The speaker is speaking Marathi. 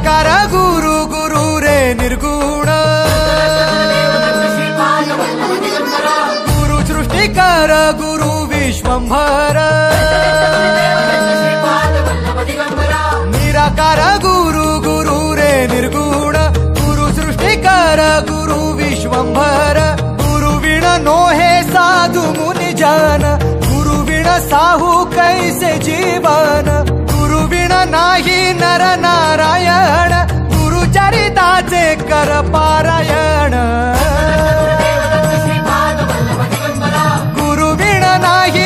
निराकार गुरु गुरु रे निर्गुण गुरु सृष्टिकर गुरु विश्वंभर निराकार गुरु गुरु रे निर्गुण गुरु सृष्टिकर गुरु विश्वंभर गुरु विण नोहे साधु मुनि जन गुरु विण साहू कैसे जीवन गुरु विण नाही नर नारायण गुरु चरिताचे कर पारायण गुरु विण नाही